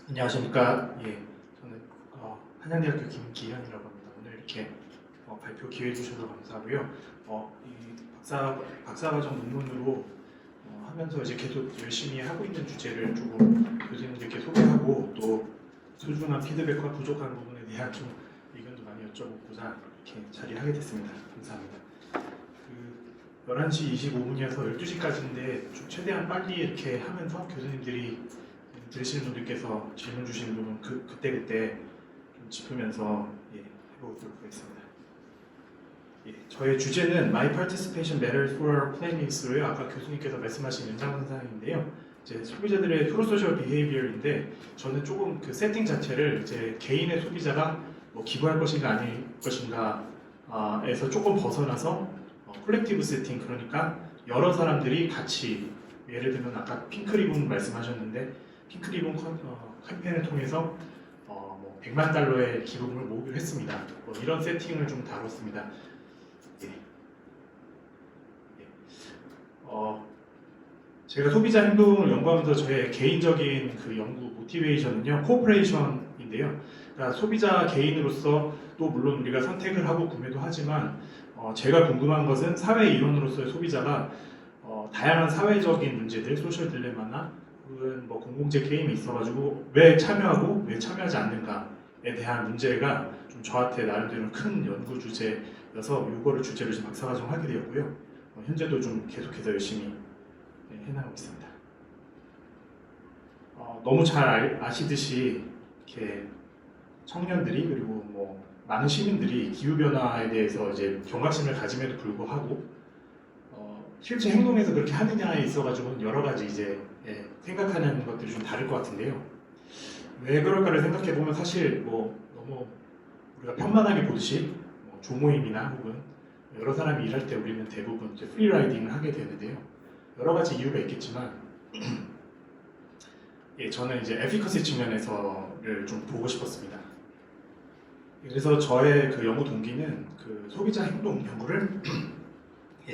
안녕하십니까. 예, 저는 한양대학교 김기현이라고 합니다. 오늘 이렇게 발표 기회 주셔서 감사하고요. 이 박사과정 논문으로 하면서 이제 계속 열심히 하고 있는 주제를 조금 교수님들께 소개하고 또 소중한 피드백과 부족한 부분에 대한 좀 의견도 많이 여쭤보고자 이렇게 자리하게 됐습니다. 감사합니다. 11시 25분이어서 12시까지인데 좀 최대한 빨리 이렇게 하면서 교수님들이 들으시는 분들께서 질문 주시는 부분 그때그때 좀 짚으면서 해보도록 하겠습니다. 저의 주제는 My Participation Matters for Our Plannings로요. 아까 교수님께서 말씀하신 연장선상인데요. 이제 소비자들의 프로소셜 비헤이비어인데 저는 조금 그 세팅 자체를 이제 개인의 소비자가 뭐 기부할 것인가 아닐 것인가에서 조금 벗어나서 콜렉티브 세팅, 그러니까 여러 사람들이 같이, 예를 들면 아까 핑크리본 말씀하셨는데 핑크리본 캠페인을 통해서 뭐 100만 달러의 기부금을 모으기로 했습니다. 뭐 이런 세팅을 좀 다뤘습니다. 제가 소비자 행동을 연구하면서 저의 개인적인 그 연구 모티베이션은요, 코오퍼레이션인데요. 그러니까 소비자 개인으로서 또 물론 우리가 선택을 하고 구매도 하지만 제가 궁금한 것은 사회 일원으로서의 소비자가 다양한 사회적인 문제들, 소셜 딜레마나 혹은 뭐 공공재 게임이 있어가지고 왜 참여하고 왜 참여하지 않는가에 대한 문제가 좀 저한테 나름대로 큰 연구 주제여서 이거를 주제로 지금 박사과정 하게 되었고요. 현재도 좀 계속해서 열심히 해나가고 있습니다. 너무 잘 아시듯이 이렇게 청년들이 그리고 뭐 많은 시민들이 기후 변화에 대해서 이제 경각심을 가짐에도 불구하고 실제 행동에서 그렇게 하느냐에 있어가지고는 여러 가지 이제 생각하는 것들이 좀 다를 것 같은데요. 왜 그럴까를 생각해 보면 사실 뭐 너무 우리가 편만하게 보듯이 뭐 조모임이나 혹은 여러 사람이 일할 때 우리는 대부분 이제 프리라이딩을 하게 되는데요. 여러 가지 이유가 있겠지만 저는 이제 에피커시 측면에서를 좀 보고 싶었습니다. 그래서 저의 그 연구 동기는 그 소비자 행동 연구를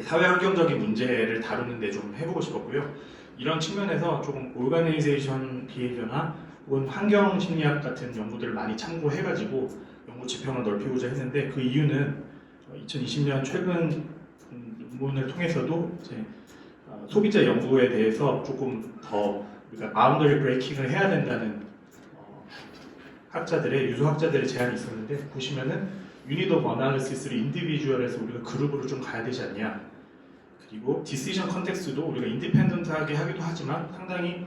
사회 환경적인 문제를 다루는데 좀 해보고 싶었고요. 이런 측면에서 조금 오르가나이제이션 비헤이비어나 혹은 환경 심리학 같은 연구들을 많이 참고해가지고 연구 지평을 넓히고자 했는데 그 이유는 2020년 최근 논문을 통해서도 이제 소비자 연구에 대해서 조금 더 우리가 바운더리 브레이킹을 해야 된다는 유수 학자들의 제안이 있었는데 보시면은 유닛 오브 어널리시스를 인디비주얼에서 우리가 그룹으로 좀 가야 되지 않냐, 그리고 디시전 컨텍스트도 우리가 인디펜던트하게 하기도 하지만 상당히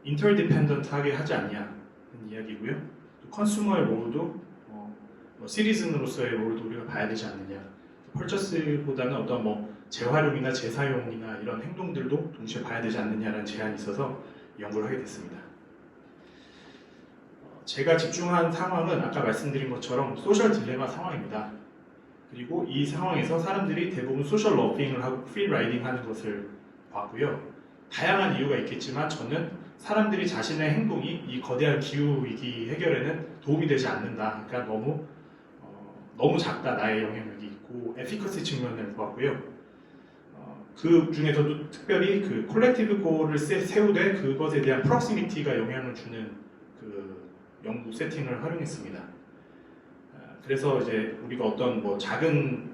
인터디펜던트하게 하지 않냐는 이야기고요. 또 컨슈머의 롤도 시리즌으로서의 롤도 우리가 봐야 되지 않느냐, 펄처스보다는 어떤 뭐 재활용이나 재사용이나 이런 행동들도 동시에 봐야 되지 않느냐라는 제안이 있어서 연구를 하게 됐습니다. 제가 집중한 상황은 아까 말씀드린 것처럼 소셜 딜레마 상황입니다. 그리고 이 상황에서 사람들이 대부분 소셜 러핑을 하고 프리라이딩 하는 것을 봤고요. 다양한 이유가 있겠지만 저는 사람들이 자신의 행동이 이 거대한 기후위기 해결에는 도움이 되지 않는다. 그러니까 너무 작다, 나의 영향력이 있고 에피커시 측면을 보았고요. 그 중에서도 특별히 그 콜렉티브 골을 세우되 그것에 대한 프록시미티가 영향을 주는 그 연구 세팅을 활용했습니다. 그래서 이제 우리가 어떤 뭐 작은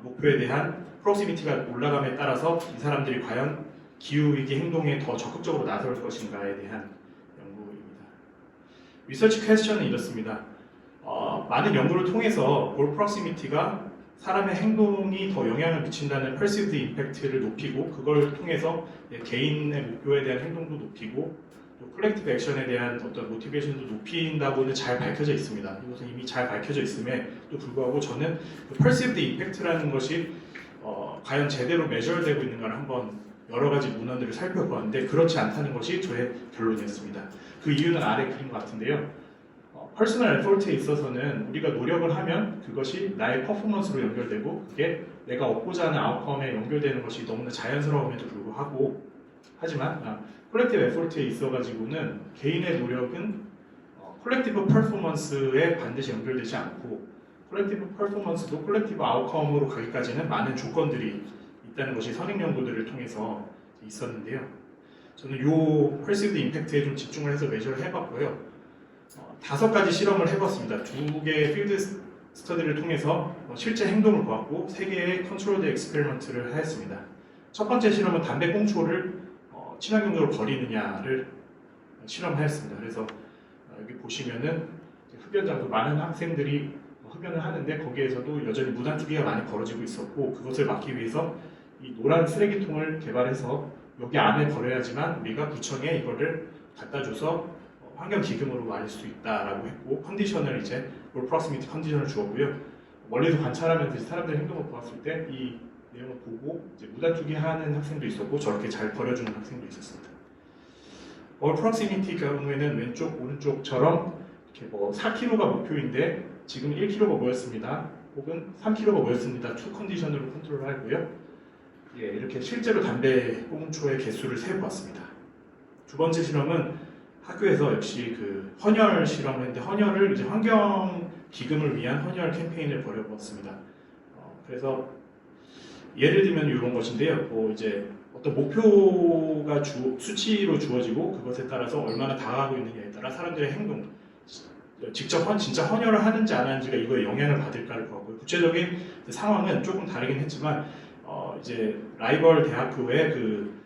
목표에 대한 프록시미티가 올라감에 따라서 이 사람들이 과연 기후위기 행동에 더 적극적으로 나설 것인가에 대한 연구입니다. 리서치 퀘스천은 이렇습니다. 많은 연구를 통해서 골 프록시미티가 사람의 행동이 더 영향을 미친다는 perceived impact를 높이고 그걸 통해서 개인의 목표에 대한 행동도 높이고 또 콜렉티브 액션에 대한 어떤 모티베이션도 높인다고는 잘 밝혀져 있습니다. 이것은 이미 잘 밝혀져 있음에도 불구하고 저는 그 perceived impact라는 것이 과연 제대로 measure되고 있는가를 한번 여러 가지 문헌들을 살펴보았는데 그렇지 않다는 것이 저의 결론이었습니다. 그 이유는 아래 그린 것 같은데요. 퍼스널 에포트에 있어서는 우리가 노력을 하면 그것이 나의 퍼포먼스로 연결되고 그게 내가 얻고자 하는 아웃컴에 연결되는 것이 너무나 자연스러움에도 불구하고 하지만 콜렉티브 에포트에 있어가지고는 개인의 노력은 콜렉티브 퍼포먼스에 반드시 연결되지 않고 콜렉티브 퍼포먼스도 콜렉티브 아웃컴으로 가기까지는 많은 조건들이 있다는 것이 선행 연구들을 통해서 있었는데요. 저는 요 perceived impact에 좀 집중을 해서 메저를 해봤고요. 5가지 실험을 해봤습니다. 2개의 필드 스터디를 통해서 실제 행동을 보았고 3개의 컨트롤드 엑스페리먼트를 하였습니다. 첫 번째 실험은 담배 꽁초를 친환경적으로 버리느냐를 실험하였습니다. 그래서 여기 보시면은 흡연장소 많은 학생들이 흡연을 하는데 거기에서도 여전히 무단 투기가 많이 벌어지고 있었고 그것을 막기 위해서 이 노란 쓰레기통을 개발해서 여기 안에 버려야지만 우리가 구청에 이거를 갖다 줘서 환경 기금으로 많이 수 있다라고 했고 컨디션을 이제 롤 프록시미티 컨디션을 주었고요. 멀리서 관찰하면서 사람들의 행동을 보았을 때 이 내용을 보고 이제 무단 투기하는 학생도 있었고 저렇게 잘 버려주는 학생도 있었습니다. 롤 프록시미티 경우에는 왼쪽 오른쪽처럼 이렇게 뭐 4kg가 목표인데 지금 1kg가 모였습니다. 혹은 3kg가 모였습니다. 투 컨디션으로 컨트롤을 하고요. 예, 이렇게 실제로 담배 꽁초의 개수를 세어보았습니다. 두 번째 실험은 학교에서 역시 그 헌혈 실험을 했는데 헌혈을 이제 환경 기금을 위한 헌혈 캠페인을 벌여보았습니다. 그래서 예를 들면 이런 것인데요. 뭐 이제 어떤 목표가 수치로 주어지고 그것에 따라서 얼마나 다가가고 있느냐에 따라 사람들의 행동, 직접 진짜 헌혈을 하는지 안 하는지가 이거에 영향을 받을까를 보고요. 구체적인 상황은 조금 다르긴 했지만 이제 라이벌 대학교의 그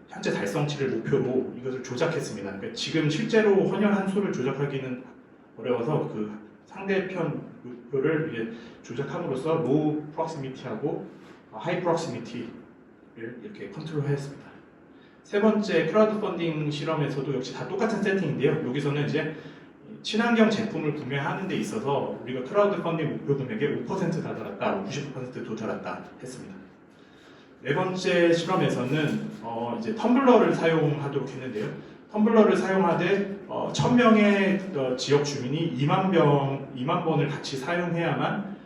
현재 달성치를 목표로 이것을 조작했습니다. 그러니까 지금 실제로 헌혈한 수를 조작하기는 어려워서 그 상대편 목표를 이제 조작함으로써 로우 프록시미티하고 하이 프록시미티를 이렇게 컨트롤했습니다. 세 번째 크라우드 펀딩 실험에서도 역시 다 똑같은 세팅인데요. 여기서는 이제 친환경 제품을 구매하는 데 있어서 우리가 크라우드 펀딩 목표 금액에 5% 다다랐다, 99% 도달했다 했습니다. 네 번째 실험에서는 이제 텀블러를 사용하도록 했는데요. 텀블러를 사용하되 1000명의 지역 주민이 2만 번을 같이 사용해야만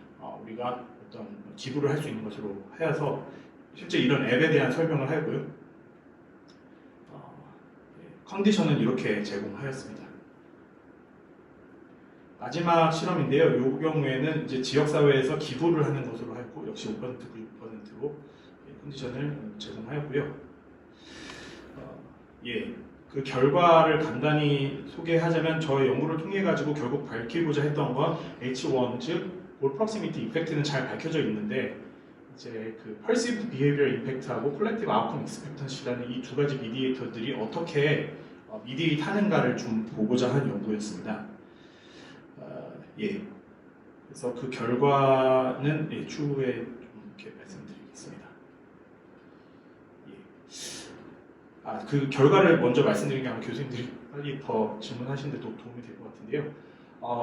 우리가 어떤 기부를 할 수 있는 것으로 하여서 실제 이런 앱에 대한 설명을 하고요. 컨디션은 이렇게 제공하였습니다. 마지막 실험인데요. 이 경우에는 이제 지역사회에서 기부를 하는 것으로 하였고 역시 5% 9%로 컨디션을 제공하였고요. 그 결과를 간단히 소개하자면 저의 연구를 통해 가지고 결국 밝히고자 했던 건 H1 즉 올 프록시미티 이펙트는 잘 밝혀져 있는데 이제 그 perceived behavioral impact하고 collective outcome expectancy라는 이 두 가지 미디에이터들이 어떻게 미디에이트 하는가를 좀 보고자 한 연구였습니다. 그래서 그 결과는 추후에 좀 이렇게 말씀드리겠습니다. 그 결과를 먼저 말씀드리는 게 아마 교수님들이 빨리 더 질문하시는 데도 도움이 될 것 같은데요.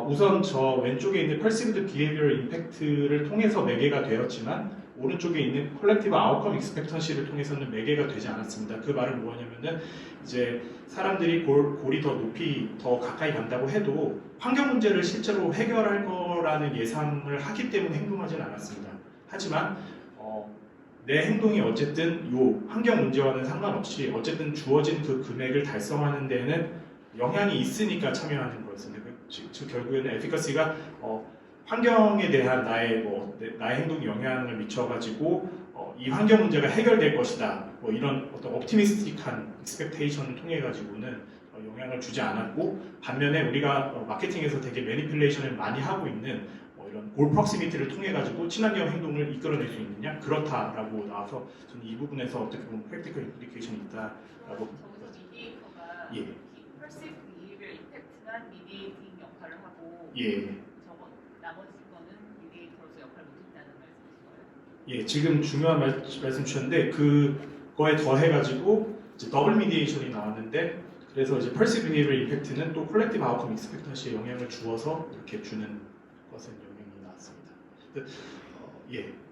우선 저 왼쪽에 있는 perceived behavioral impact를 통해서 매개가 되었지만 오른쪽에 있는 collective outcome expectancy를 통해서는 매개가 되지 않았습니다. 그 말은 뭐냐면은 이제 사람들이 골이 더 높이 더 가까이 간다고 해도 환경 문제를 실제로 해결할 거라는 예상을 하기 때문에 행동하지는 않았습니다. 하지만 내 행동이 어쨌든 요 환경 문제와는 상관없이 어쨌든 주어진 그 금액을 달성하는 데에는 영향이 있으니까 참여하는 거였습니다. 즉 결국에는 에피커시가 환경에 대한 나의 행동에 영향을 미쳐가지고 이 환경 문제가 해결될 것이다. 뭐 이런 어떤 옵티미스틱한 익스펙테이션을 통해 가지고는 영향을 주지 않았고 반면에 우리가 마케팅에서 되게 매니플레이션을 많이 하고 있는 이런 골 프록시미티를 통해 가지고 친환경 행동을 이끌어낼 수 있느냐 그렇다라고 나와서 저는 이 부분에서 어떻게 보면 프랙티컬 임플리케이션이 있다라고 저기서 미디에이터가 perceived behavior impact만 미디에이팅 역할을 하고 나머지 거는 미디에이터로서 역할을 못했다는 말씀이신가요? 지금 중요한 말씀 주셨는데 그거에 더해 가지고 이제 더블 미디에이션이 나왔는데 그래서 이제 perceived behavior impact는 또 collective outcome expectancy에 영향을 주어서 이렇게 주는 것은 영향이 나왔습니다.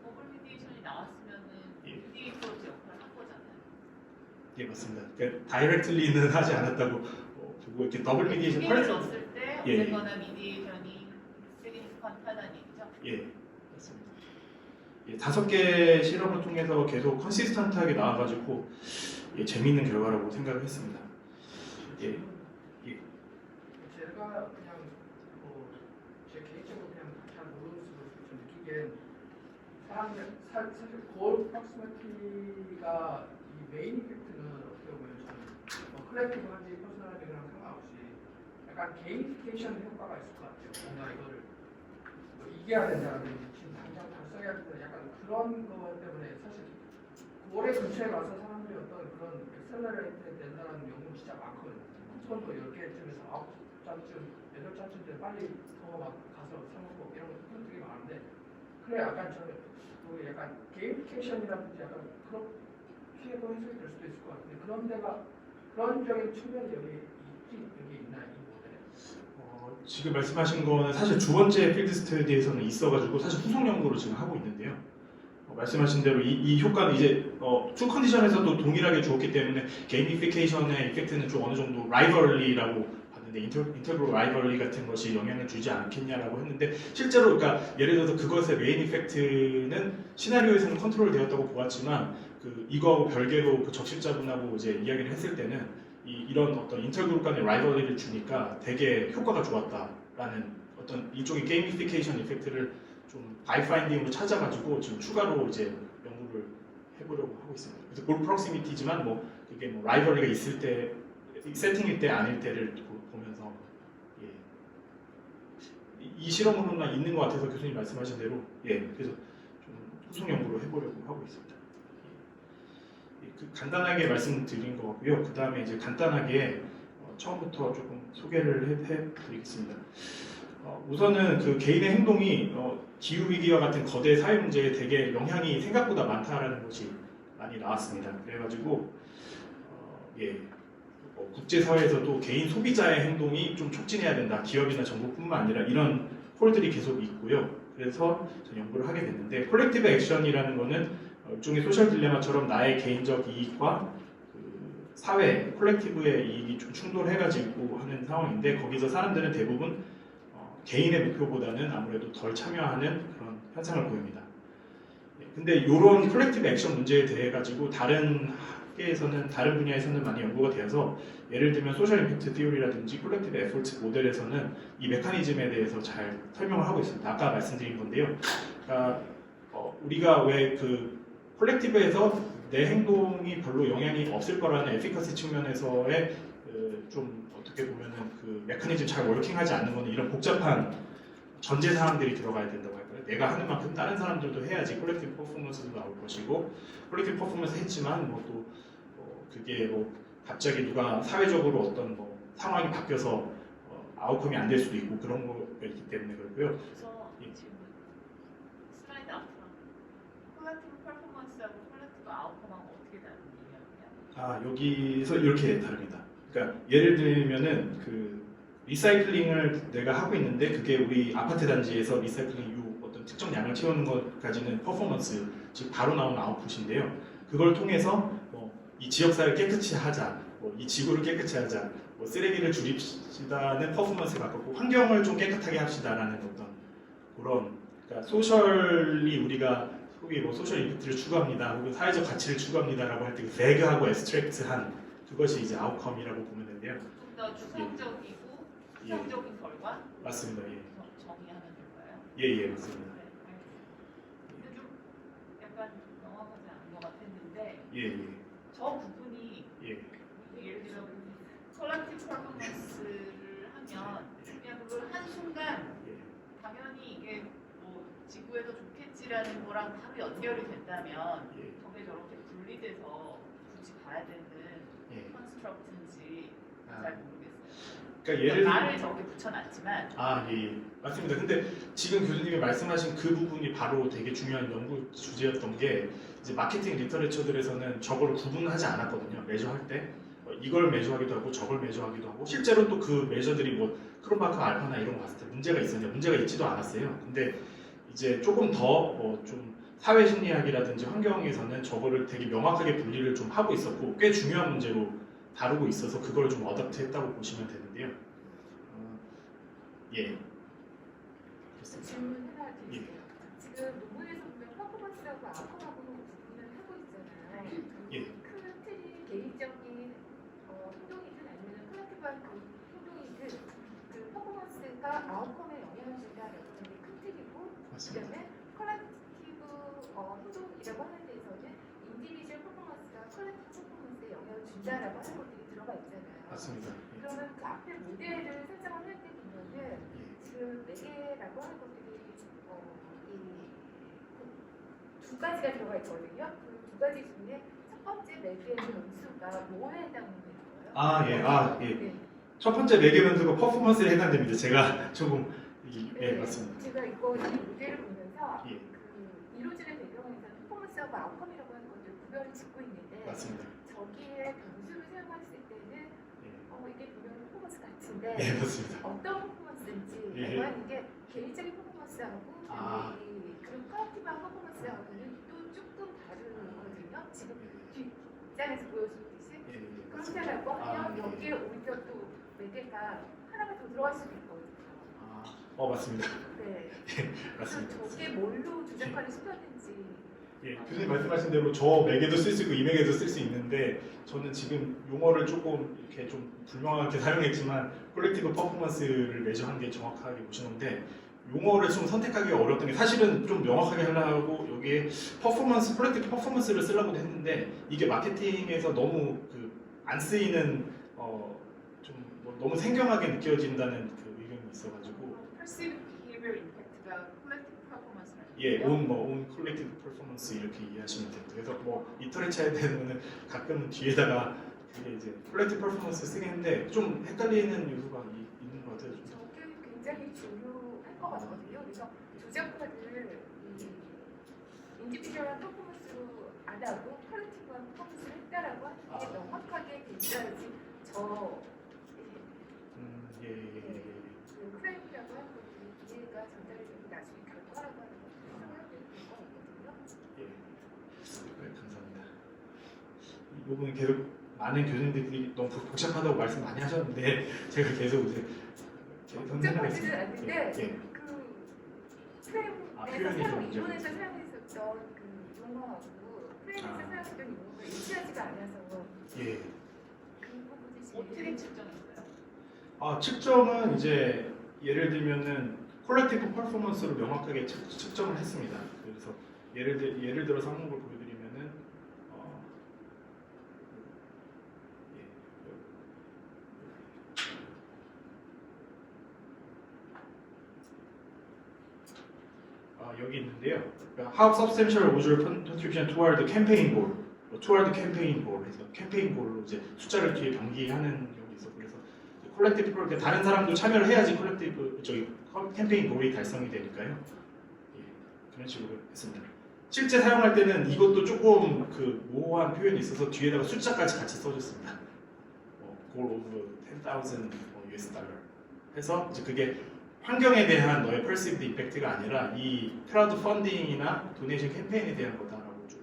더블 미디에이션이 나왔으면은 미디에이터로서 역할을 한 거잖아요. 맞습니다. 그러니까 다이렉트리는 하지 않았다고 보고 이렇게 더블 미디에이션 를 넣었을 때 어쨌거나 미디에이션이 시그니피컨트하다는 얘기죠? 맞습니다. 5개 실험을 통해서 계속 컨시스턴트하게 나와가지고 재미있는 결과라고 생각을 했습니다. 제가 그냥 제 개인적으로 그냥 잘 모르는 수로 느끼기엔 사실 골 프록시미티가 이 메인 이펙트는 어떻게 보면 저는 컬렉티브한지 퍼스널한지랑 상관없이 약간 게이미피케이션 효과가 있을 것 같아요. 뭔가 이거를 뭐 이겨야 된다든지 지금 당장 달성해야 된다 약간 그런 것 때문에 사실 올해 근처에 가서 사람들이 어떤 그런 엑셀러레이트 된다는 연구 진짜 많거든요. 손도 10개쯤에서 9잔쯤, 8잔쯤 때 빨리 더 막 가서 사먹고 이런 거 되게 많은데 그래 약간 저는 그 약간 게이미피케이션이라든지 약간 그렇게도 해석이 될 수도 있을 것 같은데 그런 데가 그런 적인 측면이 여기 있나 이 모델에? 지금 말씀하신 거는 사실 두 번째 필드 스터디에서는 있어가지고 사실 후속 연구로 지금 하고 있는데요. 말씀하신 대로 이 효과는 이제 투 컨디션에서도 동일하게 주었기 때문에 게이미피케이션의 이펙트는 좀 어느 정도 라이벌리라고 봤는데 인터그럴 라이벌리 같은 것이 영향을 주지 않겠냐라고 했는데 실제로 그러니까 예를 들어서 그것의 메인 이펙트는 시나리오에서는 컨트롤 되었다고 보았지만 이거하고 별개로 그 적십자분하고 이제 이야기를 했을 때는 이런 어떤 인터그룹 간의 라이벌리를 주니까 되게 효과가 좋았다라는 어떤 일종의 게이미피케이션 이펙트를 좀 바이파인딩으로 찾아가지고 지금 추가로 이제 연구를 해보려고 하고 있습니다. 그래서 볼 프록시미티지만 뭐 그게 뭐 라이벌리가 있을 때 세팅일 때 아닐 때를 보면서 이 실험으로만 있는 것 같아서 교수님 말씀하신 대로 그래서 좀 후속 연구를 해보려고 하고 있습니다. 간단하게 말씀드린 것 같고요. 그 다음에 이제 간단하게 처음부터 조금 소개를 해드리겠습니다. 우선은 그 개인의 행동이 기후 위기와 같은 거대 사회 문제에 되게 영향이 생각보다 많다라는 것이 많이 나왔습니다. 그래가지고 국제 사회에서도 개인 소비자의 행동이 좀 촉진해야 된다. 기업이나 정부뿐만 아니라 이런 콜들이 계속 있고요. 그래서 연구를 하게 됐는데 콜렉티브 액션이라는 거는 일종의 소셜 딜레마처럼 나의 개인적 이익과 그 사회 콜렉티브의 이익이 좀 충돌해가지고 하는 상황인데 거기서 사람들은 대부분 개인의 목표보다는 아무래도 덜 참여하는 그런 현상을 보입니다. 근데 이런 콜렉티브 액션 문제에 대해 가지고 다른 학계에서는 다른 분야에서는 많이 연구가 되어서 예를 들면 소셜 임팩트 티오리라든지 콜렉티브 에포트 모델에서는 이 메커니즘에 대해서 잘 설명을 하고 있습니다. 아까 말씀드린 건데요. 그러니까 우리가 왜 그 콜렉티브에서 내 행동이 별로 영향이 없을 거라는 에피커시 측면에서의 좀 어떻게 보면은 그 메커니즘 잘 워킹하지 않는 거는 이런 복잡한 전제 사항들이 들어가야 된다고 할까요? 내가 하는 만큼 다른 사람들도 해야지 콜렉티브 퍼포먼스도 나올 것이고 콜렉티브 퍼포먼스 했지만 뭐 또 그게 뭐 갑자기 누가 사회적으로 어떤 뭐 상황이 바뀌어서 아웃컴이 안 될 수도 있고 그런 거가 있기 때문에 그렇고요. 그래서 지금 슬라이드 앞으로 콜렉티브 퍼포먼스하고 콜렉티브 아웃컴하고 어떻게 다른지 여기서 이렇게 다릅니다. 그러니까 예를 들면은 그 리사이클링을 내가 하고 있는데 그게 우리 아파트 단지에서 리사이클링 어떤 특정 양을 채우는 것까지는 퍼포먼스, 즉 바로 나오는 아웃풋인데요. 그걸 통해서 이 지역사회를 깨끗이 하자, 이 지구를 깨끗이 하자, 쓰레기를 줄입시다는 퍼포먼스에 가깝고 환경을 좀 깨끗하게 합시다라는 어떤 그런 그러니까 소셜리 우리가 소위 소셜 임팩트를 추구합니다, 혹은 사회적 가치를 추구합니다라고 할 때 배그하고 애스트랙트한 그것이 이제 아웃컴이라고 보면 되는데요. 좀 더 추상적이고 추상적인 결과 맞습니다. 정의하는 걸까요? 예, 맞습니다. 네, 근데 좀 약간 명확하지 않은 것 같았는데 저 부분이 예를 들어 콜렉티브 퍼포먼스를 하면 그냥 그걸 한 순간 당연히 이게 뭐 지구에도 좋겠지라는 거랑 바로 연결이 된다면 저게 저렇게 분리돼서 굳이 봐야 되는 컨스트럭트인지 잘 모르겠어요. 그러니까 말을 저렇게 붙여놨지만 맞습니다. 근데 지금 교수님이 말씀하신 그 부분이 바로 되게 중요한 연구 주제였던 게 이제 마케팅 리터레처들에서는 저걸 구분하지 않았거든요. 매저할 때 이걸 매저하기도 하고 저걸 매저하기도 하고 실제로 또 그 매저들이 뭐 크롬바크 알파나 이런 거 봤을 때 문제가 있었냐 문제가 있지도 않았어요. 근데 이제 조금 더 좀 사회 심리학이라든지 환경에서는 저거를 되게 명확하게 분리를 좀 하고 있었고 꽤 중요한 문제로 다루고 있어서 그걸 좀 어댑트했다고 보시면 되는데요. 질문 하나 드릴게요. 지금 논문에서 보면 퍼포먼스하고 아웃컴하고 구분을 하고 있잖아요. 큰 틀이 개인적인 행동이든 아니면 콜렉티브한 그 행동이든 그 퍼포먼스가 아웃컴에 영향을 준다는 게 큰 틀이고 그다음에 콜렉티브 행동이라고 하는 데에서는 인디비주얼 퍼포먼스가 콜렉티브 퍼포먼스에 영향을 준다라고 하는 것들이 들어가 있잖아요. 맞습니다. 그러면 그 앞에 모델을 설정을 할 때 보면은 지금 4개라고 하는 것들이 두 가지가 들어가 있거든요. 그 두 가지 중에 첫 번째 4개의 변수가 뭐에 해당하는 거예요? 예. 네. 첫 번째 4개 변수가 퍼포먼스에 해당됩니다. 제가 조금 맞습니다. 제가 이거 이 모델을 보면서 예. 그 이루어지는 배경에서 퍼포먼스하고 아웃컴이라고 하는 것들 구별을 짓고 있는데 맞습니다. 저기에 변수를 사용했을 때는 이게 분명히 퍼포먼스 같은데 예, 맞습니다. 어떤 퍼포먼스인지 예. 약간 이게 개인적인 퍼포먼스하고 그리고 컬렉티브한 퍼포먼스하고는 또 조금 다르거든요. 지금 뒷장에서 보여주듯이 그렇다라고 하면 여기에 오히려 또 4개가 하나가 더 들어갈 수도 있거든요. 맞습니다. 네. 맞습니다. 그래서 저게 뭘로 조작하는 싶었는지. 예, 교수님 말씀하신 대로 저 맥에도 쓸 수 있고 이 맥에도 쓸 수 있는데 저는 지금 용어를 조금 이렇게 좀 불명확하게 사용했지만 콜렉티브 퍼포먼스를 매저한 게 정확하게 보시는데 용어를 좀 선택하기 어려웠던 게 사실은 좀 명확하게 하려고 여기에 퍼포먼스, 콜렉티브 퍼포먼스를 쓰려고도 했는데 이게 마케팅에서 너무 안 쓰이는 좀 너무 생경하게 느껴진다는 그 의견이 있어가지고 perceived behavior impact가 collective performance라는 예, 거예요? 온 콜렉티브 퍼포먼스 이렇게 이해하시면 됩니다. 그래서 뭐 이터레이츠에 되면은 가끔은 뒤에다가 그게 이제 콜렉티브 퍼포먼스 쓰겠는데 좀 헷갈리는 요소가 있는 것 같아요. 저게 굉장히 중요할 것 같거든요. 그래서 조작가를 인디비주얼한 퍼포먼스로 안 하고 퀄리티브한 퍼포먼스를 했다라고 하는 게 명확하게 돼야지 그 프레임이라고 하는 것들이 이해가 전달이 되고 나중에 결과라고 하는 것들이 생각이 될 것 같거든요. 네, 감사합니다. 이 부분 계속 많은 교수님들이 너무 복잡하다고 말씀 많이 하셨는데 제가 계속 이제 복잡하지는 않는데 예. 그 프레임에서 이론에서 사용했었던 그 용어하고 프레임에서 사용했던 용어가 일치하지가 않아서 예. 그 부분이 어떻게 측정했어요? 측정은 이제 예를 들면은 콜렉티브 퍼포먼스로 명확하게 측정을 했습니다. 그래서 예를 들어서 한번 걸 보여드리면은 여기 있는데요. How substantial was your contribution toward the campaign goal? toward the campaign goal 해서 캠페인 골로 이제 숫자를 뒤에 병기하는 경우가 있어. 그래서 콜렉티브 프로그램 다른 사람도 참여를 해야지 콜렉티브 캠페인 골이 달성이 되니까요. 예, 그런 식으로 했습니다. 실제 사용할 때는 이것도 조금 그 모호한 표현이 있어서 뒤에다가 숫자까지 같이 써줬습니다. goal of 10,000 US 달러 해서 이제 그게 환경에 대한 너의 perceived impact가 아니라 이 크라우드 펀딩이나 도네이션 캠페인에 대한 거다라고 좀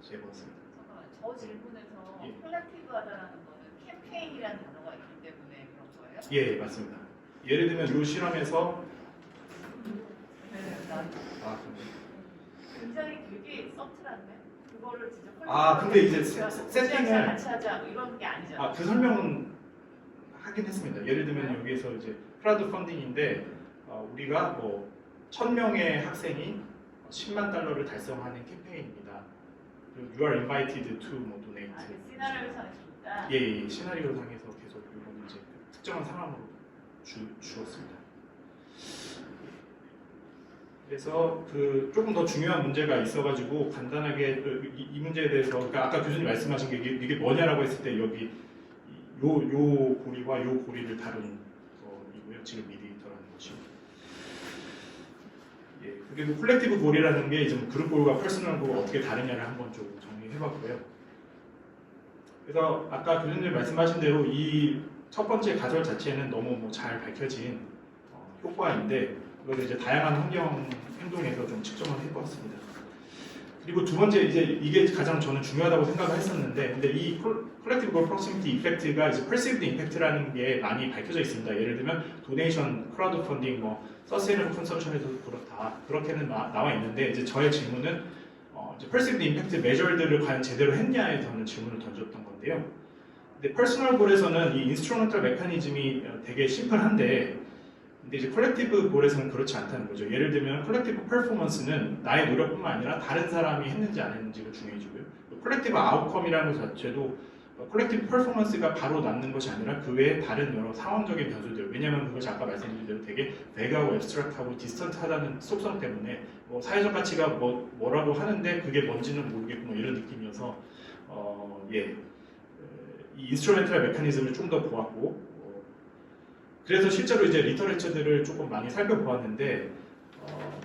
제보했습니다. 잠깐만, 저 질문에서 예. 콜렉티브하다라는 거는 캠페인이라는 단어가 있기 때문에 그런 거예요? 예, 맞습니다. 예를 들면 이 실험에서 굉장히 되게 서툴한데 그거를 진짜 근데 이제 세팅을 세팅을 같이 하자 뭐 이런 게 아니잖아요. 그 설명은 하긴 했습니다. 예를 들면 여기에서 이제 크라우드 펀딩인데 우리가 뭐 1,000명의 학생이 10만 달러를 달성하는 캠페인입니다. You are invited to 뭐 donate. 그 시나리오 상에서 예, 시나리오 상에서 계속 이런 이제 특정한 상황으로 주었습니다. 그래서 그 조금 더 중요한 문제가 있어가지고 간단하게 이 문제에 대해서 그러니까 아까 교수님 말씀하신 게 이게 뭐냐라고 했을 때 여기 요 고리와 요 고리를 다룬 거이고요. 지금 미디에이터라는 것이. 예, 그리고 콜렉티브 골이라는 게 이제 그룹 골과 퍼스널 골과 어떻게 다르냐를 한번 좀 정리해봤고요. 그래서 아까 교수님 말씀하신 대로 이 첫 번째 가설 자체는 너무 잘 밝혀진 효과인데 그걸 이제 다양한 환경 행동에서 좀 측정을 해보았습니다. 그리고 두 번째 이게 가장 저는 중요하다고 생각을 했었는데, 근데 이 콜렉티브 골 프로시미티 이펙트가 이제 퍼시브드 임팩트라는 게 많이 밝혀져 있습니다. 예를 들면 도네이션, 크라우드 펀딩, 서스테이너블 컨섬션에서도 그렇다 그렇게는 나와 있는데 이제 저의 질문은 이제 퍼시브드 임팩트 메저들을 과연 제대로 했냐에 저는 질문을 던졌던 건데요. 근데 퍼스널 골에서는 이 인스트루멘탈 메커니즘이 되게 심플한데. 근데 이제 콜렉티브 골에서는 그렇지 않다는 거죠. 예를 들면 콜렉티브 퍼포먼스는 나의 노력뿐만 아니라 다른 사람이 했는지 안 했는지가 중요해지고요. 콜렉티브 아웃컴이라는 것 자체도 콜렉티브 퍼포먼스가 바로 남는 것이 아니라 그 외에 다른 여러 상황적인 변수들, 왜냐하면 그것이 아까 말씀드린 대로 되게 베가하고 앱스트랙트하고 디스턴트하다는 속성 때문에 사회적 가치가 뭐라고 하는데 그게 뭔지는 모르겠고 이런 느낌이어서 이 인스트루멘탈 메커니즘을 좀 더 보았고 그래서 실제로 이제 리터레처들을 조금 많이 살펴보았는데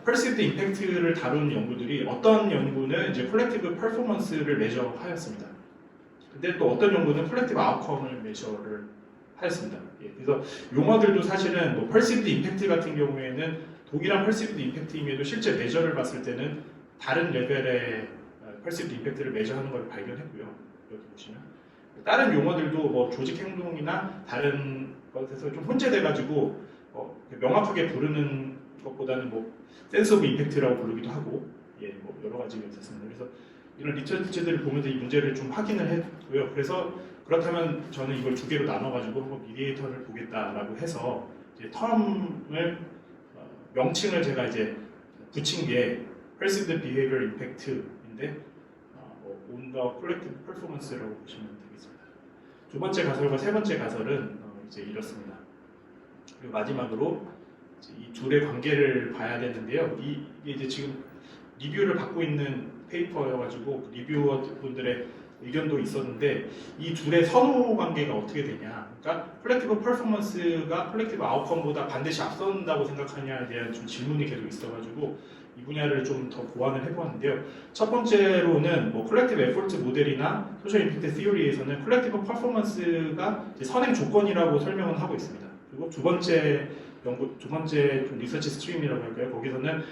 perceived impact를 다룬 연구들이 어떤 연구는 이제 콜렉티브 퍼포먼스를 메저하였습니다. 근데 또 어떤 연구는 콜렉티브 아웃컴을 메저를 하였습니다. 그래서 용어들도 사실은 뭐 perceived impact 같은 경우에는 동일한 perceived impact임에도 실제 메저를 봤을 때는 다른 레벨의 perceived impact를 메저하는 걸 발견했고요. 여기 보시면 다른 용어들도 뭐 조직 행동이나 다른 것에서 좀 혼재돼가지고 명확하게 부르는 것보다는 뭐 센스 오브 임팩트라고 부르기도 하고 뭐 여러 가지가 있었습니다. 그래서 이런 리서치들을 보면서 이 문제를 좀 확인을 했고요. 그래서 그렇다면 저는 이걸 두 개로 나눠가지고 한번 미디에이터를 보겠다라고 해서 이제 텀을 명칭을 제가 이제 붙인 게 Perceived Behavior Impact인데 On the Collective Performance라고 보시면 되겠습니다. 두 번째 가설과 세 번째 가설은 이제 이렇습니다. 그리고 마지막으로 이 둘의 관계를 봐야 되는데요. 이게 이제 지금 리뷰를 받고 있는 페이퍼여가지고 리뷰어분들의 의견도 있었는데 이 둘의 선호 관계가 어떻게 되냐. 그러니까 콜렉티브 퍼포먼스가 콜렉티브 아웃컴보다 반드시 앞선다고 생각하냐에 대한 좀 질문이 계속 있어가지고 이 분야를 좀 더 보완을 해보았는데요. 첫 번째로는 뭐 콜렉티브 에포트 모델이나 소셜 임팩트 시어리에서는 콜렉티브 퍼포먼스가 선행 조건이라고 설명을 하고 있습니다. 그리고 두 번째 좀 리서치 스트림이라고 할까요? 거기서는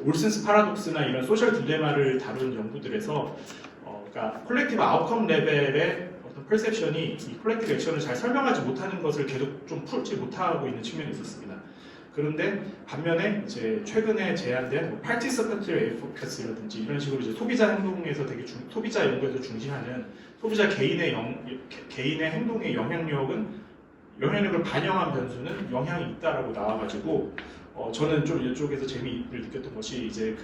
올슨스 파라독스나 이런 소셜 딜레마를 다룬 연구들에서 그러니까 콜렉티브 아웃컴 레벨의 어떤 퍼셉션이 이 콜렉티브 액션을 잘 설명하지 못하는 것을 계속 좀 풀지 못하고 있는 측면이 있었습니다. 그런데 반면에 이제 최근에 제안된 뭐 participatory advocacy라든지 이런 식으로 이제 소비자 행동에서 되게 소비자 연구에서 중시하는 소비자 개인의 행동의 영향력을 반영한 변수는 영향이 있다라고 나와가지고 저는 좀 이쪽에서 재미를 느꼈던 것이 이제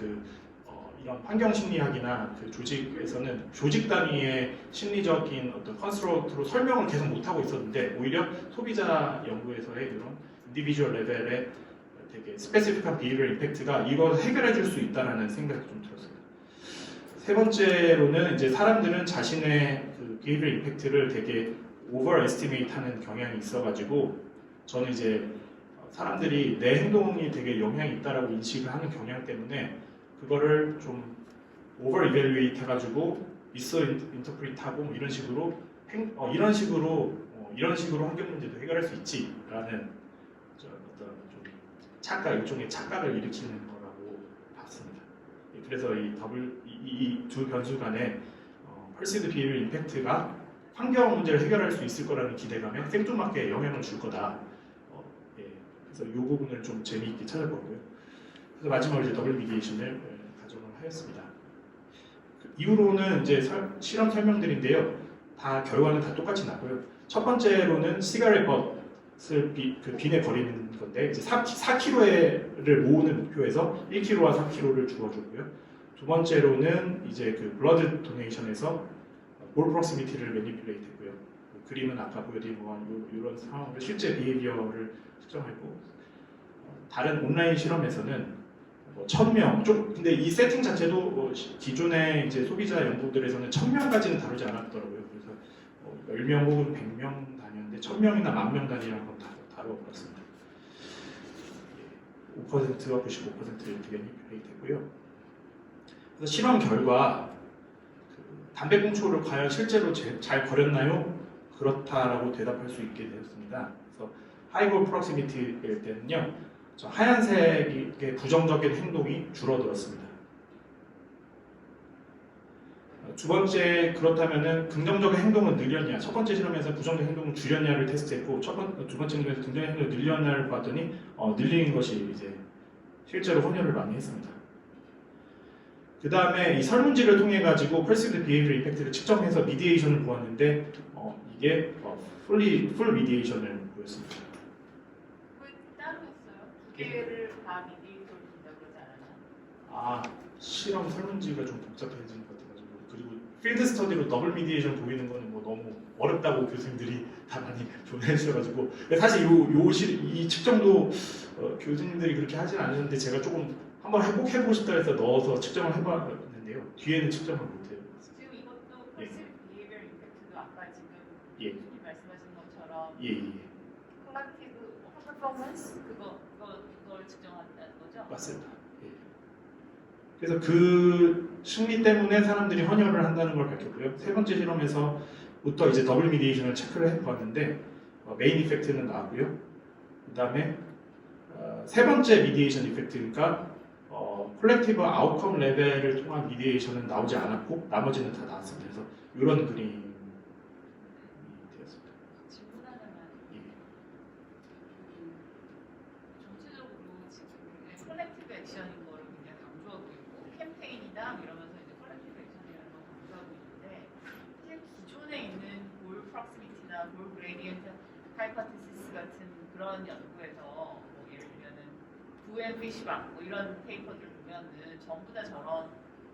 이런 환경 심리학이나 그 조직에서는 조직 단위의 심리적인 어떤 컨스트럭트로 설명을 계속 못 하고 있었는데 오히려 소비자 연구에서의 이런 인디비주얼 레벨의 되게 스페시픽한 비헤비얼 임팩트가 이걸 해결해 줄 수 있다라는 생각이 좀 들었습니다. 세 번째로는 이제 사람들은 자신의 그 비헤비얼 임팩트를 되게 오버 에스티메이트 하는 경향이 있어가지고 저는 이제 사람들이 내 행동이 되게 영향이 있다라고 인식을 하는 경향 때문에 그거를 좀 오버 이벨루에이트 해가지고 미스 인터프리트하고 뭐 이런 식으로 환경 문제도 해결할 수 있지라는 어떤 좀 일종의 착각을 일으키는 거라고 봤습니다. 그래서 이 두 변수 간의 perceived behavior impact가 환경 문제를 해결할 수 있을 거라는 기대감에 생뚱맞게 영향을 줄 거다. 그래서 이 부분을 좀 재미있게 찾아보고요. 그래서 마지막으로 이제 더블 미디에이션을 가정을 하였습니다. 이후로는 이제 실험 설명들인데요. 다 결과는 다 똑같이 나고요. 첫 번째로는 시가렛 벗을 빈에 버리는 건데 이제 4kg를 모으는 목표에서 1kg와 4kg를 주어줬고요. 두 번째로는 이제 그 블러드 도네이션에서 볼 프록시미티를 매니플레이트 했고요. 그림은 아까 보여드린 이런 상황으로 실제 비헤비어를 측정했고 다른 온라인 실험에서는 1000명, 근데 이 세팅 자체도 기존의 이제 소비자 연구들에서는 1000명까지는 다루지 않았더라고요. 그래서 10명 혹은 100명 단위인데 1000명이나 10,000명 단위라는 건 다뤄봤습니다. 5%와 95% 이렇게 매니플레이트 했고요. 그래서 실험 결과 담배꽁초를 과연 실제로 잘 버렸나요? 그렇다라고 대답할 수 있게 되었습니다. 그래서 하이볼 프록시미티일 때는요, 저 하얀색의 부정적인 행동이 줄어들었습니다. 두 번째 그렇다면은 긍정적인 행동은 늘렸냐? 첫 번째 실험에서 부정적인 행동을 줄였냐를 테스트했고 두 번째 실험에서 긍정적인 행동을 늘렸냐를 봤더니 늘리는 것이 이제 실제로 혼혈을 많이 했습니다. 그 다음에 이 설문지를 통해 가지고 perceived behavior impact를 측정해서 미디에이션을 보았는데 이게 풀 미디에이션을 보였습니다. 왜 따로 했어요? 두 개를 다 미디에이터를 준다고 그러지 않았나요? 실험 설문지가 좀 복잡해진 것 같아가지고 그리고 필드 스터디로 더블 미디에이션 보이는 거는 뭐 너무 어렵다고 교수님들이 다 많이 조언해 주셔가지고 사실 이 측정도 교수님들이 그렇게 하진 않는데 제가 조금 한번 꼭 해보고 싶다 해서 넣어서 측정을 해봤는데요. 뒤에는 측정을 못해요. 지금 이것도 예. 퍼시브 비헤이비얼 임팩트도 아까 지금 예. 교수님 말씀하신 것처럼 예. 콜렉티브 퍼포먼스 그걸 측정한다는 거죠? 맞습니다. 예. 그래서 그 심리 때문에 사람들이 헌혈을 한다는 걸 밝혔고요. 세 번째 실험에서부터 이제 더블 미디에이션을 체크를 해봤는데 메인 이펙트는 나왔고요. 그 다음에 세 번째 미디에이션 이펙트니까 콜렉티브 아웃컴 레벨을 통한 미디에이션은 나오지 않았고 나머지는 다 나왔습니다. 그래서 이런 그림이 되었습니다. 질문 하나만. 예. 전체적으로 지금 콜렉티브 액션인 거를 굉장히 강조하고 있고 캠페인이다 이러면서 이제 콜렉티브 액션이라는 걸 강조하고 있는데 사실 기존에 있는 볼 프록시미티나 볼 그레디언트 하이포테시스 같은 그런 연구에서 뭐 예를 들면은 부앤 피시박 뭐 이런 페이퍼들 보면은 전부 다 저런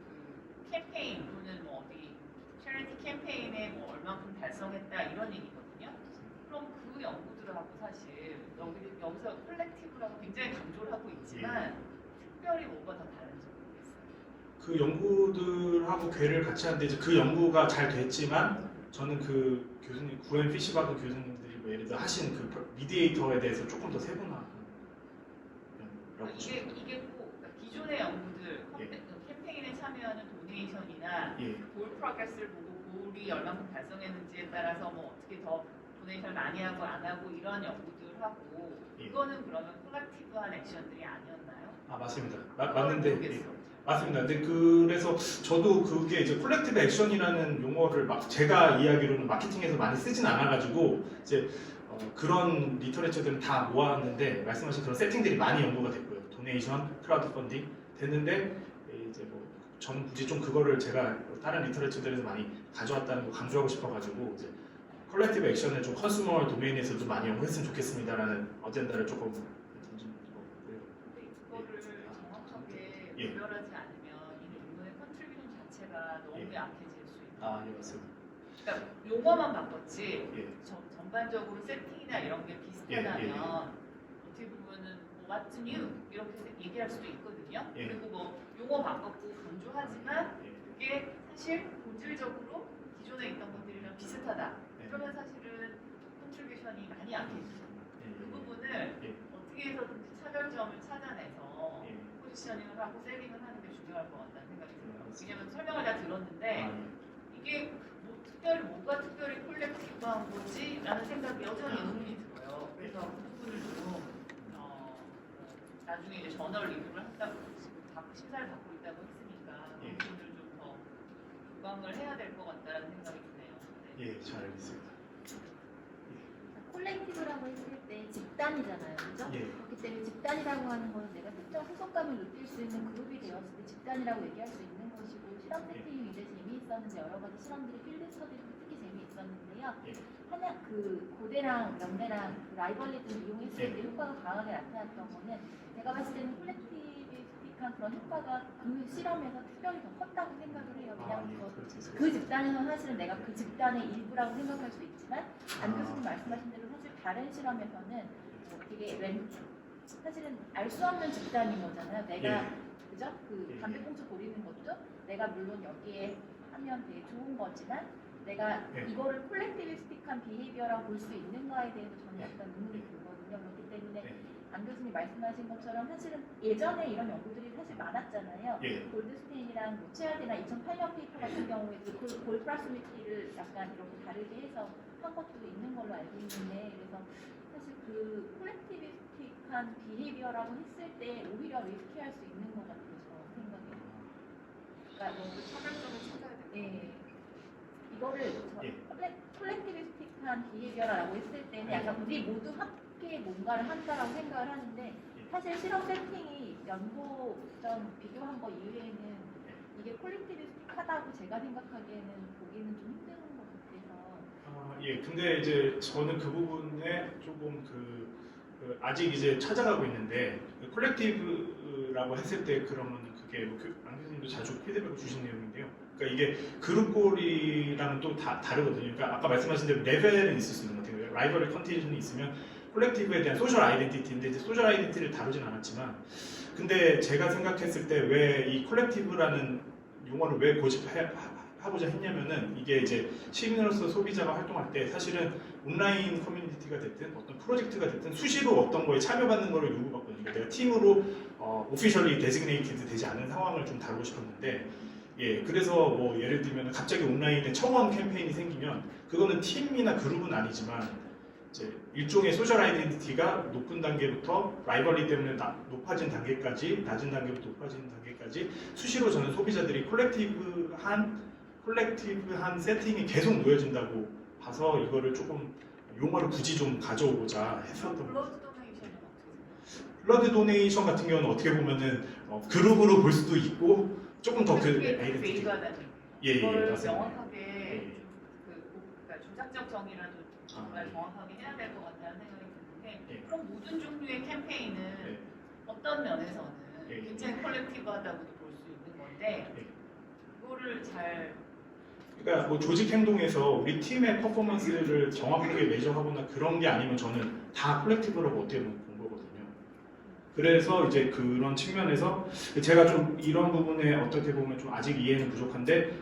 그 캠페인 또는 뭐 어디 체리티 캠페인에 뭐 얼만큼 달성했다 이런 얘기거든요. 그럼 그 연구들하고 사실 여기서 콜렉티브라고 굉장히 강조를 하고 있지만 특별히 뭐가 더 다른지 모르겠어요. 그 연구들하고 궤를 같이 하는데 이제 그 연구가 잘 됐지만 저는 그 교수님 구앤 피시바그 교수님들이 뭐 예를 들어 하신 그 미디에이터에 대해서 조금 더 세분화라고 이게 꼭 그러니까 기존의 연구들 캠페인에 참여하는 도네이션이나 볼 프로그레스를 보고 볼이 얼마큼 달성했는지에 따라서 뭐 어떻게 더 도네이션 많이 하고 안 하고 이런 연구들하고 이거는 그러면 콜렉티브한 액션들이 아니었나요? 아 맞습니다. 맞는데 모르겠어요. 맞습니다. 근데 그래서 저도 그게 이제 콜렉티브 액션이라는 용어를 막 제가 이야기로는 마케팅에서 많이 쓰진 않아가지고 이제 그런 리터레처들은 다 모았는데 말씀하신 그런 세팅들이 많이 연구가 됐고요. 도네이션, 크라우드 펀딩 됐는데 이제 뭐 저는 굳이 좀 그거를 제가 다른 리터레처들에서 많이 가져왔다는 거 강조하고 싶어가지고 이제 콜렉티브 액션을 좀 컨슈머 도메인에서 좀 많이 연구했으면 좋겠습니다라는 어젠다를 조금 던진 거고요. 근데 이거를 정확하게 예. 구별하지 않으면 이 논문의 컨트리뷰션 자체가 너무 예. 약해질 수 있는. 아, 예 맞습니다. 그러니까 용어만 바꿨지 예. 전반적으로 세팅이나 이런 게 비슷하다면 어떻게 보면은 뭐 what's new 이렇게 얘기할 수도 있거든요. 예. 그리고 뭐 용어 바꿨고 강조하지만 예. 그게 사실 본질적으로 기존에 있던 것들이랑 비슷하다. 예. 그러면 사실은 컨트리뷰션이 많이 약해지죠. 그 예. 부분을 예. 어떻게 해서든지 차별점을 찾아내서 예. 포지셔닝을 하고 세팅을 하는 게 중요할 것 같다는 생각이 들어요. 맞습니다. 왜냐면 설명을 다 들었는데 아, 예. 이게 뭐 특별히 뭐가 특별히 콜렉티브한 거지? 라는 생각이 여전히 의문이 들어요. 그래서 그 부분을 좀 나중에 이제 저널 리뷰를 한다고 지금 심사를 받고 있다고 했으니까 그 예. 부분을 좀 더 보강을 해야 될 것 같다는 생각이 드네요. 네. 예, 잘 알겠습니다. 콜렉티브라고 했을 때 집단이잖아요, 그죠? 예. 그렇기 때문에 집단이라고 하는 거는 내가 특정 소속감을 느낄 수 있는 그룹이 되었을 때 집단이라고 얘기할 수 있는 것이고 실험 세팅이 굉장히 재미있었는데 여러 가지 실험들이 필드 스터디도 특히 재미있었는데요. 예. 하나 그 고대랑 연대랑 그 라이벌리즘을 이용했을 예. 때 효과가 강하게 나타났던 거는 제가 봤을 때는 콜렉티비스틱한 그런 효과가 그 실험에서 특별히 더 컸다고 생각을 해요. 아, 왜냐하면 예, 그럴 수 있을 것 그 집단에서 사실은 내가 그 집단의 일부라고 생각할 수 있지만 안 교수님 말씀하신 대로 사실 다른 실험에서는 뭐 되게 사실은 알 수 없는 집단인 거잖아요. 내가 그죠? 그 예. 담배꽁초 버리는 것도 내가 물론 여기에 하면 되게 좋은 거지만 내가 예. 이거를 콜렉티비스틱한 비헤이비어라고 볼 수 있는가에 대해서 저는 약간 의문이 들거든요. 그렇기 때문에 예. 안 교수님 말씀하신 것처럼 사실은 예전에 이런 연구들이 사실 많았잖아요. 예. 골드스테인이랑 뭐 체알디나 2008년 페이퍼 같은 경우에도 볼 프라스미티를 약간 이렇게 다르게 해서 한 것도 있는 걸로 알고 있는데 그래서 사실 그 콜렉티비스틱한 비헤이비어라고 했을 때 오히려 리스키할 수 있는 것 같아요. 저 생각에. 그러니까 너무 차별점을 찾아야 돼요. 예. 이거를 콜렉티비스틱한 비헤이비어라고 했을 때는 약간 우리 모두 함께 뭔가를 한다라고 생각을 하는데 사실 실험 세팅이 연고전 비교한 거 이외에는 이게 콜렉티비스틱하다고 제가 생각하기에는 보기는 좀 힘든 것 같아서. 아, 예. 근데 이제 저는 그 부분에 조금 아직 이제 찾아가고 있는데 콜렉티브라고 했을 때 그러면 그게 안 교수님도 자주 피드백을 주신 내용인데요. 그러니까 이게 그룹골이랑은 또 다르거든요. 그러니까 아까 말씀하신 대로 레벨은 있을 수 있는 것 같아요. 라이벌리 컨티전이 있으면 콜렉티브에 대한 소셜 아이덴티티인데 이제 소셜 아이덴티티를 다루진 않았지만, 근데 제가 생각했을 때 왜 이 콜렉티브라는 용어를 왜 고집하고자 했냐면은, 이게 이제 시민으로서 소비자가 활동할 때 사실은 온라인 커뮤니티가 됐든 어떤 프로젝트가 됐든 수시로 어떤 거에 참여받는 거를 요구받거든요. 그러니까 내가 팀으로 오피셜리 데지그네이티드 되지 않은 상황을 좀 다루고 싶었는데, 예, 그래서 뭐 예를 들면 갑자기 온라인에 청원 캠페인이 생기면 그거는 팀이나 그룹은 아니지만 이제 일종의 소셜 아이덴티티가 높은 단계부터 라이벌리 때문에 높아진 단계까지, 낮은 단계부터 높아진 단계까지 수시로 저는 소비자들이 콜렉티브한 세팅이 계속 놓여진다고 봐서 이거를 조금 용어를 굳이 좀 가져오고자 했었던 거죠. 블러드 도네이션은 어떻게 생각하세요? 블러드 도네이션 같은 경우는 어떻게 보면은 그룹으로 볼 수도 있고 조금 더 그 그게 아이덴티티. 베이가다니. 예, 이거를 맞습니다. 명확하게 그러니까 조작적 정의라도 정말 정확하게 해야 될 것 같다는 생각이 드는데, 예. 그럼 모든 종류의 캠페인은 예. 어떤 면에서는 예. 굉장히 콜렉티브하다고도 볼 수 있는 건데, 예. 그거를 잘 그러니까 뭐 조직 행동에서 우리 팀의 퍼포먼스를 정확하게 메저하거나 그런 게 아니면 저는 다 콜렉티브라고 어떻게 보면 본 거거든요. 그래서 이제 그런 측면에서 제가 좀 이런 부분에 어떻게 보면 좀 아직 이해는 부족한데,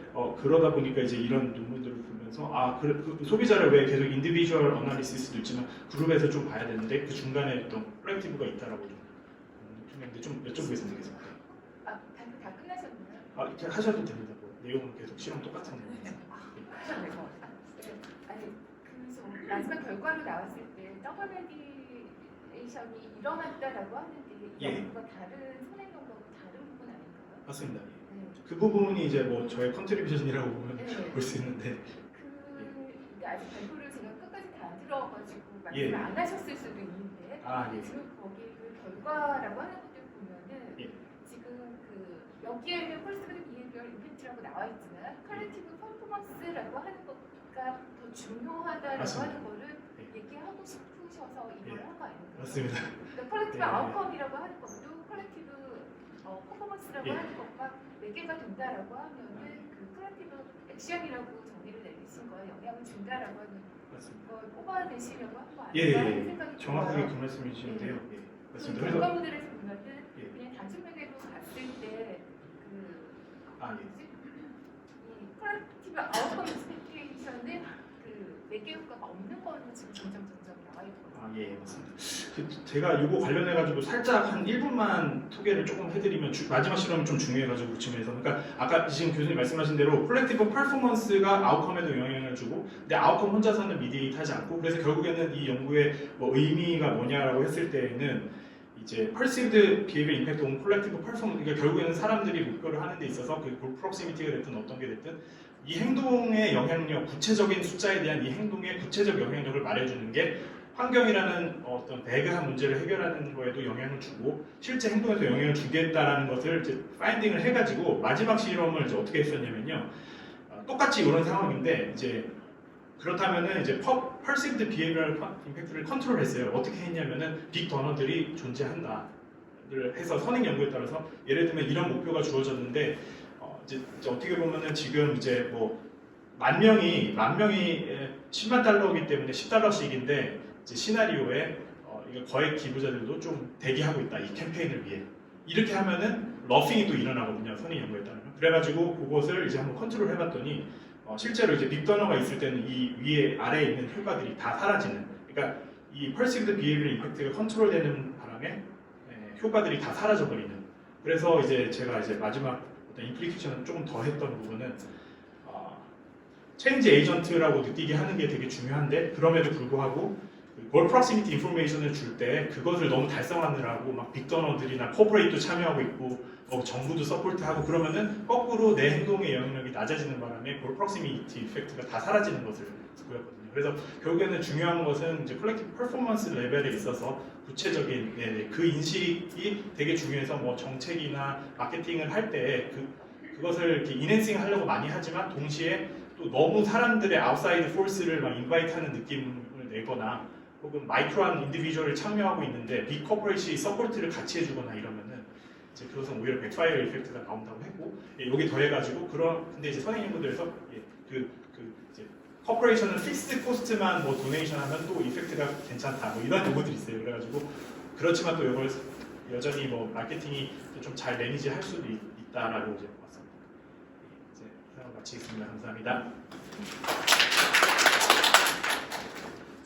그러다 보니까 이제 이런 논문들을 보면서 그 소비자를 왜 계속 인디비주얼 어나리시스도 있지만 그룹에서 좀 봐야 되는데 그 중간에 어떤 콜렉티브가 있다라고 좀 생각했는데, 좀 여쭤보겠습니다. 되겠습니다. 발표 다 끝나셨나요? 이렇게 하셔도 됩니다. 뭐, 내용은 계속 실험 똑같은 거. 하셔도 될 것 같아요. 네. 아니, 그 마지막 결과로 나왔을 때 더블레디에이션이 일어났다라고 하는데 이 예. 연구가 다른 선행 연구하고 다른 부분 아닌가요? 맞습니다. 네. 그 부분이 이제 뭐 저의 컨트리뷰션이라고 보면 네. 볼 수 있는데, 근데 아직 발표를 제가 끝까지 다 안 들어가지고 예. 말씀을 안 하셨을 수도 있는데 예. 지금 거기 그 결과라고 하는 것들 보면은 예. 지금 그 여기에는 폴스그룹 비헤비얼 임팩트라고 나와 있지만 컬렉티브 퍼포먼스라고 하는 것가 더 중요하다라고 맞습니다. 하는 거를 예. 얘기하고 싶으셔서 이걸 예. 한 거 아닌가요? 맞습니다. 그러니까 컬렉티브 예. 아웃컴이라고 하는 것도 컬렉티브 퍼포먼스라고 예. 하는 것과 매개가 된다라고 하면은 그 컬렉티브 액션이라고 정의를 내리신 거에 영향을 준다라고 하는 맞습니다. 걸 뽑아내시려고 한 거 예, 아닌가 예, 하는 예. 생각이 정확하게 들어요. 그 말씀이시는데요. 예. 그 맞습니다. 결과 그래서 모델에서 보면은 예. 그냥 단순 매개로 갔을 때 그 예. 이 컬렉티브 아웃컴 익스펙테이션은 그 매개 효과가 없는 걸로 지금 점점 나와 있거든요. 예, 맞습니다. 제가 이거 관련해 가지고 살짝 한 1분만 소개를 조금 해드리면 마지막 실험이 좀 중요해가지고 그쯤에서, 그러니까 아까 지금 교수님 말씀하신 대로 콜렉티브 퍼포먼스가 아웃컴에도 영향을 주고, 근데 아웃컴 혼자서는 미디에이트하지 않고, 그래서 결국에는 이 연구의 뭐 의미가 뭐냐라고 했을 때에는 이제 perceived behavior impact on collective performance, 그러니까 결국에는 사람들이 목표를 하는 데 있어서 그 프록시미티가 됐든 어떤 게 됐든 이 행동의 영향력, 구체적인 숫자에 대한 이 행동의 구체적 영향력을 말해주는 게 환경이라는 어떤 배그한 문제를 해결하는 거에도 영향을 주고 실제 행동에도 영향을 주겠다라는 것을 이제 파인딩을 해가지고 마지막 실험을 이제 어떻게 했었냐면요. 똑같이 이런 상황인데 이제 그렇다면은 이제 perceived behavioral impact를 컨트롤했어요. 어떻게 했냐면은 빅 더너들이 존재한다를 해서 선행 연구에 따라서 예를 들면 이런 목표가 주어졌는데 이제 어떻게 보면은 지금 이제 뭐 만 명이 10만 달러이기 때문에 10달러씩인데 이제 시나리오에 이거 거액 기부자들도 좀 대기하고 있다 이 캠페인을 위해 이렇게 하면은 러핑이 또 일어나거든요. 선행 연구에 따르면. 그래가지고 그것을 이제 한번 컨트롤 해봤더니 실제로 이제 빅더너가 있을 때는 이 위에 아래에 있는 효과들이 다 사라지는, 그러니까 이 perceived behavior impact가 컨트롤되는 바람에 효과들이 다 사라져버리는. 그래서 이제 제가 이제 마지막 어떤 임플리케이션을 조금 더 했던 부분은 체인지 에이전트라고 느끼게 하는 게 되게 중요한데 그럼에도 불구하고 골 프록시미티 인포메이션을 줄 때 그것을 너무 달성하느라고 막 빅더너들이나 코퍼레이트도 참여하고 있고 정부도 서포트하고 그러면은 거꾸로 내 행동의 영향력이 낮아지는 바람에 골 프록시미티 이펙트가 다 사라지는 것을 보였거든요. 그래서 결국에는 중요한 것은 이제 콜렉티브 퍼포먼스 레벨에 있어서 구체적인 그 인식이 되게 중요해서 뭐 정책이나 마케팅을 할 때 그것을 이렇게 인핸싱 하려고 많이 하지만 동시에 또 너무 사람들의 아웃사이드 포스를 막 인바이트하는 느낌을 내거나 혹은 마이크로한 인디비주얼을 참여하고 있는데 빅 코퍼레이션이 서포트를 같이 해주거나 이러면은 이제 그것은 오히려 백파이어 이펙트가 나온다고 했고, 예, 여기 더해가지고 근데 이제 선행연구들에서 예, 이제 커퍼레이션은 픽스드 코스트만 뭐 도네이션하면 또 이펙트가 괜찮다 뭐 이런 요구들이 있어요. 그래가지고 그렇지만 또 이걸 여전히 뭐 마케팅이 좀 잘 매니지할 수도 있다라고 이제 봤습니다. 이제 설명 마치겠습니다. 감사합니다.